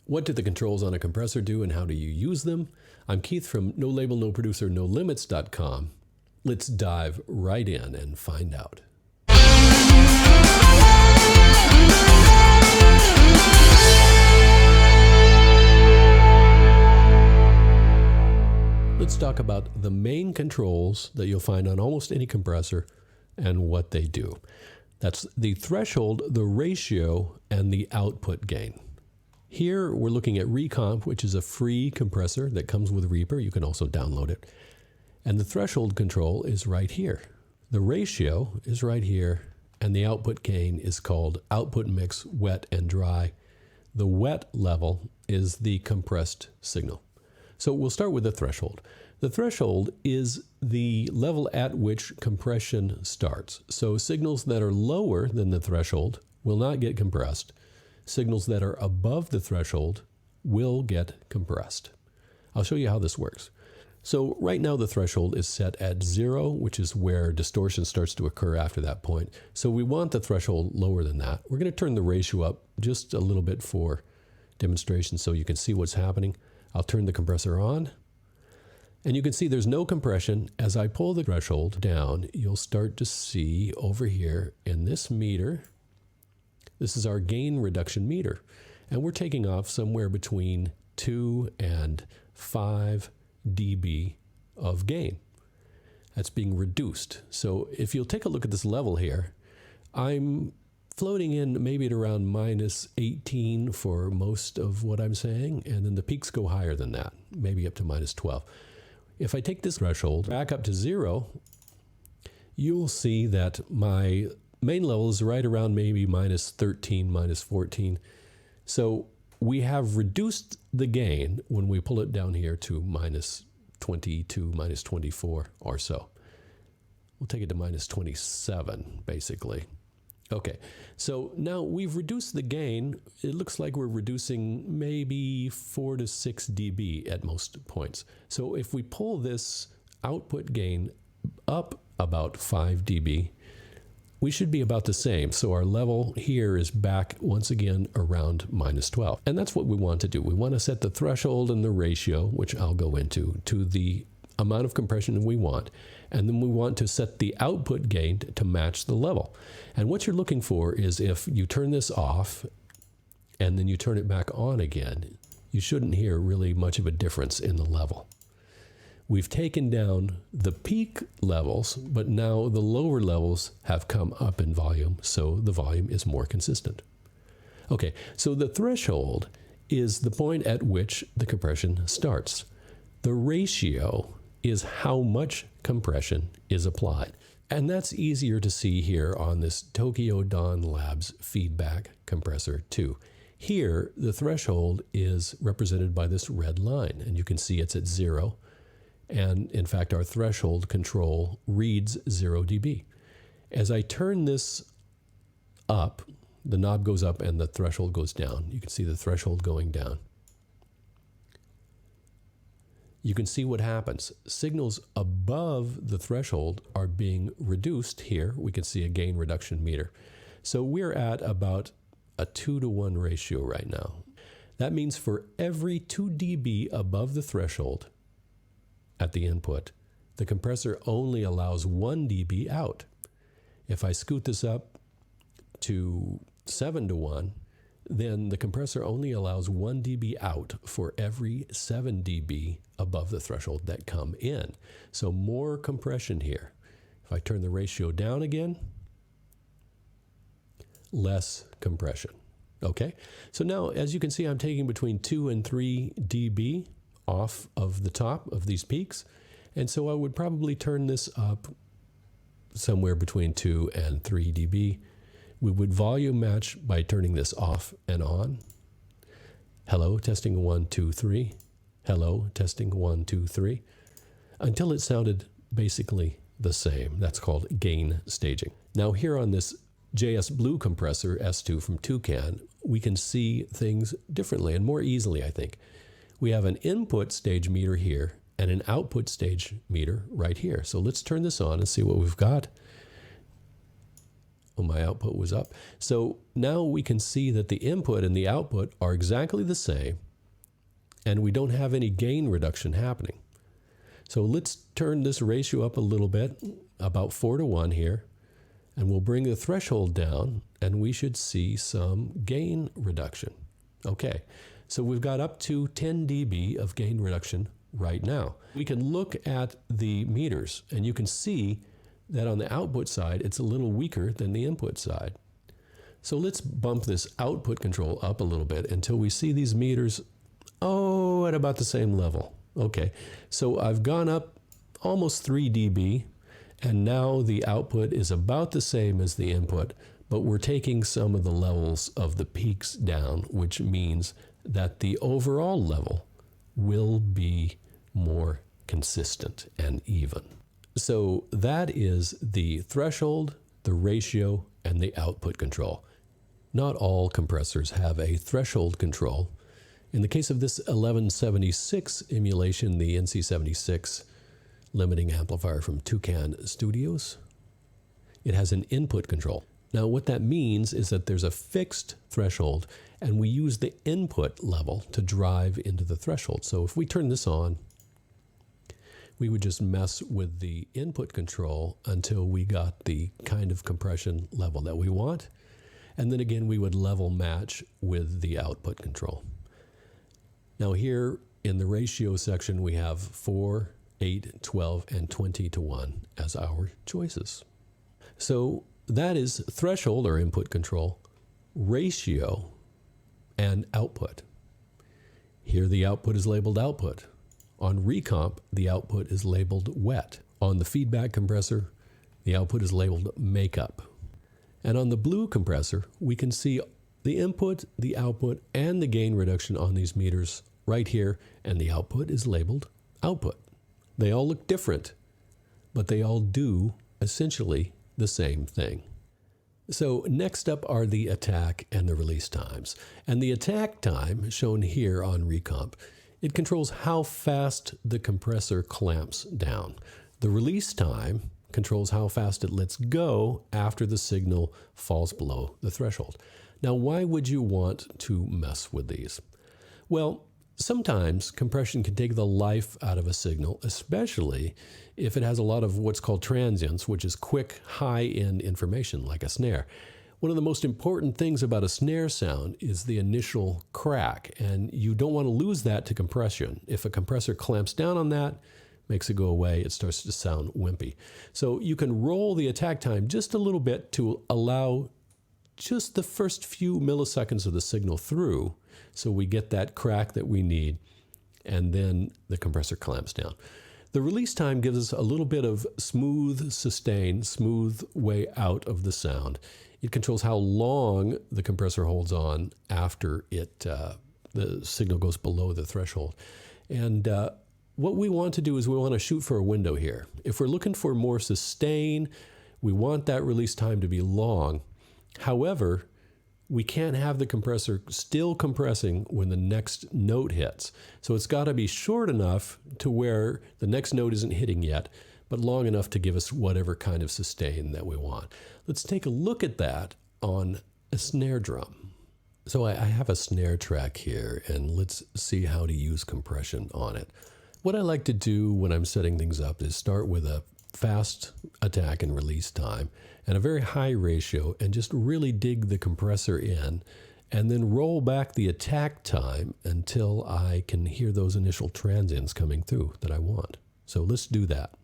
What do the controls on a compressor do and how do you use them? I'm Keith from No Label, No Producer, No Limits.com. Let's dive right in and find out. Let's talk about the main controls that you'll find on almost any compressor and what they do. That's the threshold, the ratio, and the output gain. Here we're looking at Recomp, which is a free compressor that comes with Reaper. You can also download it. And the threshold control is right here. The ratio is right here, and the output gain is called output mix wet and dry. The wet level is the compressed signal. So we'll start with the threshold. The threshold is the level at which compression starts. So signals that are lower than the threshold will not get compressed. Signals that are above the threshold will get compressed. I'll show you how this works. So right now the threshold is set at 0, which is where distortion starts to occur after that point. So we want the threshold lower than that. We're going to turn the ratio up just a little bit for demonstration so you can see what's happening. I'll turn the compressor on, and you can see there's no compression. As I pull the threshold down, you'll start to see over here in this meter, this is our gain reduction meter, and we're taking off somewhere between 2 and 5 dB of gain. That's being reduced. So if you'll take a look at this level here, I'm floating in maybe at around minus 18 for most of what I'm saying, and then the peaks go higher than that, maybe up to minus 12. If I take this threshold back up to 0, you'll see that my main level is right around maybe minus 13, minus 14. So we have reduced the gain when we pull it down here to minus 22, minus 24 or so. We'll take it to minus 27, basically. Okay, so now we've reduced the gain. It looks like we're reducing maybe 4 to 6 dB at most points. So if we pull this output gain up about 5 dB, we should be about the same. So our level here is back once again around minus 12. And that's what we want to do. We want to set the threshold and the ratio, which I'll go into, to the amount of compression we want. And then we want to set the output gain to match the level. And what you're looking for is if you turn this off and then you turn it back on again, you shouldn't hear really much of a difference in the level. We've taken down the peak levels, but now the lower levels have come up in volume, so the volume is more consistent. Okay, so the threshold is the point at which the compression starts. The ratio is how much compression is applied. And that's easier to see here on this Tokyo Dawn Labs feedback compressor 2. Here, the threshold is represented by this red line, and you can see it's at 0. And in fact, our threshold control reads 0 dB. As I turn this up, the knob goes up and the threshold goes down. You can see the threshold going down. You can see what happens. Signals above the threshold are being reduced here. We can see a gain reduction meter. So we're at about a 2-to-1 ratio right now. That means for every 2 dB above the threshold at the input, the compressor only allows 1 dB out. If I scoot this up to 7-to-1, then the compressor only allows 1 dB out for every 7 dB above the threshold that come in. So more compression here. If I turn the ratio down again, less compression. Okay, so now as you can see, I'm taking between 2 and 3 dB off of the top of these peaks, and so I would probably turn this up somewhere between 2 and 3 dB. We would volume match by turning this off and on. Hello, testing 1, 2, 3. Hello, testing 1, 2, 3. Until it sounded basically the same. That's called gain staging. Now here on this JS Blue compressor S2 from Toucan, we can see things differently and more easily, I think. We have an input stage meter here and an output stage meter right here. So let's turn this on and see what we've got. Oh, my output was up. So now we can see that the input and the output are exactly the same, and we don't have any gain reduction happening. So let's turn this ratio up a little bit, about 4:1 here, and we'll bring the threshold down, and we should see some gain reduction. Okay, so we've got up to 10 dB of gain reduction right now. We can look at the meters, and you can see that on the output side, it's a little weaker than the input side. So let's bump this output control up a little bit until we see these meters, at about the same level. Okay, so I've gone up almost 3 dB, and now the output is about the same as the input, but we're taking some of the levels of the peaks down, which means that the overall level will be more consistent and even. So that is the threshold, the ratio, and the output control. Not all compressors have a threshold control. In the case of this 1176 emulation, the NC76 limiting amplifier from Toucan Studios, it has an input control. Now what that means is that there's a fixed threshold, and we use the input level to drive into the threshold. So if we turn this on, we would just mess with the input control until we got the kind of compression level that we want. And then again, we would level match with the output control. Now here in the ratio section, we have 4, 8, 12, and 20:1 as our choices. So that is threshold or input control, ratio, and output. Here the output is labeled output. On recomp, the output is labeled wet. On the feedback compressor, the output is labeled makeup. And on the blue compressor, we can see the input, the output, and the gain reduction on these meters right here, and the output is labeled output. They all look different, but they all do essentially the same thing. So next up are the attack and the release times. And the attack time, shown here on recomp, it controls how fast the compressor clamps down. The release time controls how fast it lets go after the signal falls below the threshold. Now, why would you want to mess with these? Well, sometimes compression can take the life out of a signal, especially if it has a lot of what's called transients, which is quick, high-end information like a snare. One of the most important things about a snare sound is the initial crack, and you don't want to lose that to compression. If a compressor clamps down on that, makes it go away, it starts to sound wimpy. So you can roll the attack time just a little bit to allow just the first few milliseconds of the signal through, so we get that crack that we need, and then the compressor clamps down. The release time gives us a little bit of smooth sustain, smooth way out of the sound. It controls how long the compressor holds on after the signal goes below the threshold. And what we want to do is we want to shoot for a window here. If we're looking for more sustain, we want that release time to be long. However, we can't have the compressor still compressing when the next note hits. So it's got to be short enough to where the next note isn't hitting yet, but long enough to give us whatever kind of sustain that we want. Let's take a look at that on a snare drum. So I have a snare track here, and let's see how to use compression on it. What I like to do when I'm setting things up is start with a fast attack and release time and a very high ratio, and just really dig the compressor in, and then roll back the attack time until I can hear those initial transients coming through that I want. So let's do that.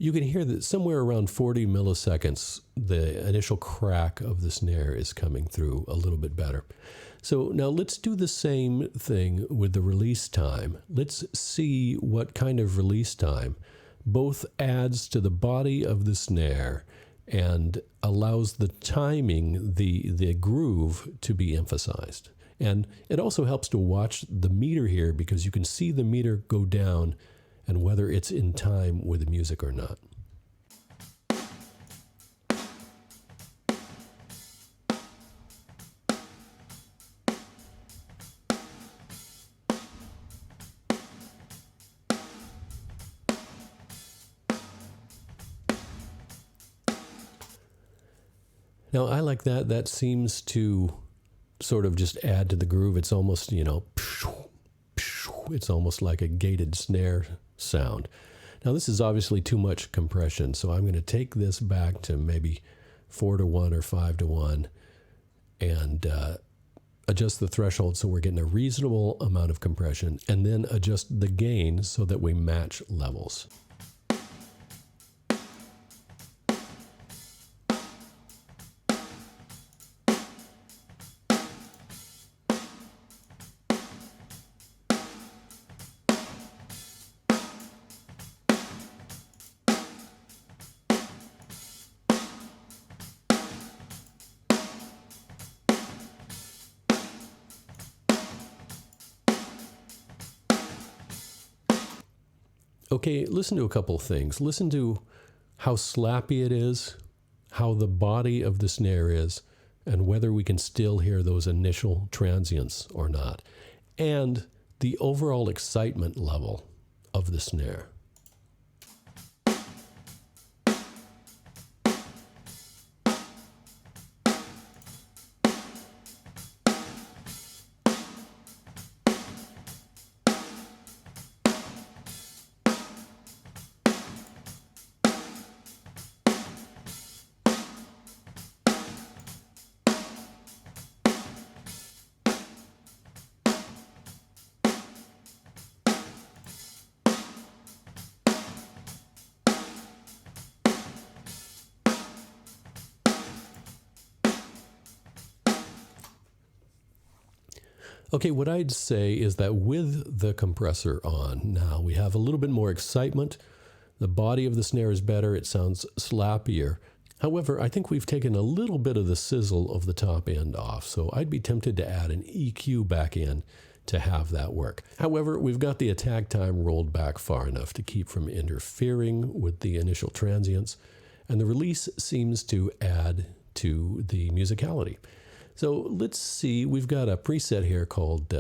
You can hear that somewhere around 40 milliseconds, the initial crack of the snare is coming through a little bit better. So now let's do the same thing with the release time. Let's see what kind of release time both adds to the body of the snare and allows the timing, the groove, to be emphasized. And it also helps to watch the meter here because you can see the meter go down and whether it's in time with the music or not. Now, I like that. That seems to sort of just add to the groove. It's almost, you know, it's almost like a gated snare sound. Now, this is obviously too much compression, so I'm going to take this back to maybe 4:1 or 5:1 and adjust the threshold so we're getting a reasonable amount of compression, and then adjust the gain so that we match levels. Okay, listen to a couple things. Listen to how slappy it is, how the body of the snare is, and whether we can still hear those initial transients or not, and the overall excitement level of the snare. Okay, what I'd say is that with the compressor on, now we have a little bit more excitement. The body of the snare is better. It sounds slappier. However, I think we've taken a little bit of the sizzle of the top end off, so I'd be tempted to add an EQ back in to have that work. However, we've got the attack time rolled back far enough to keep from interfering with the initial transients, and the release seems to add to the musicality. So let's see, we've got a preset here called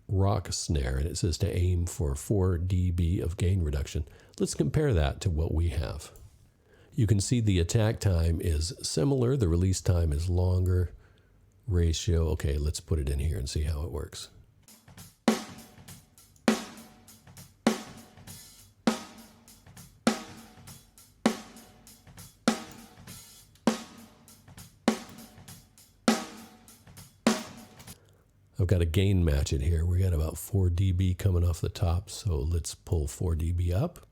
Rock Snare, and it says to aim for 4 dB of gain reduction. Let's compare that to what we have. You can see the attack time is similar, the release time is longer. Ratio, okay, let's put it in here and see how it works. I've got a gain match it here. We got about 4 dB coming off the top, so let's pull 4 dB up.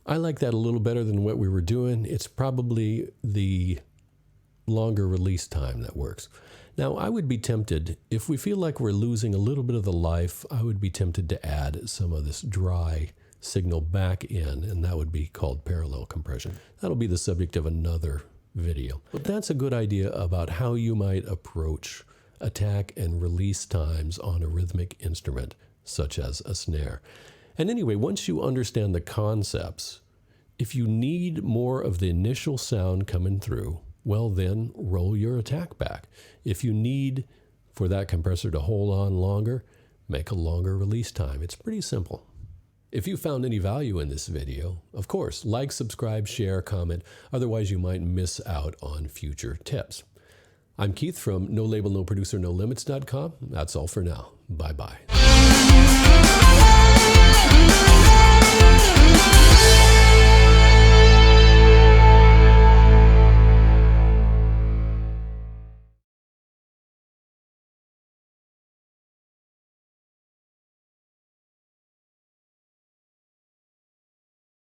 I like that a little better than what we were doing. It's probably the longer release time that works. Now, I would be tempted, if we feel like we're losing a little bit of the life, I would be tempted to add some of this dry signal back in, and that would be called parallel compression. That'll be the subject of another video. But that's a good idea about how you might approach attack and release times on a rhythmic instrument, such as a snare. And anyway, once you understand the concepts, if you need more of the initial sound coming through, well then roll your attack back. If you need for that compressor to hold on longer, make a longer release time. It's pretty simple. If you found any value in this video, of course, like, subscribe, share, comment, otherwise you might miss out on future tips. I'm Keith from NoLabelNoProducerNoLimits.com. That's all for now. Bye-bye.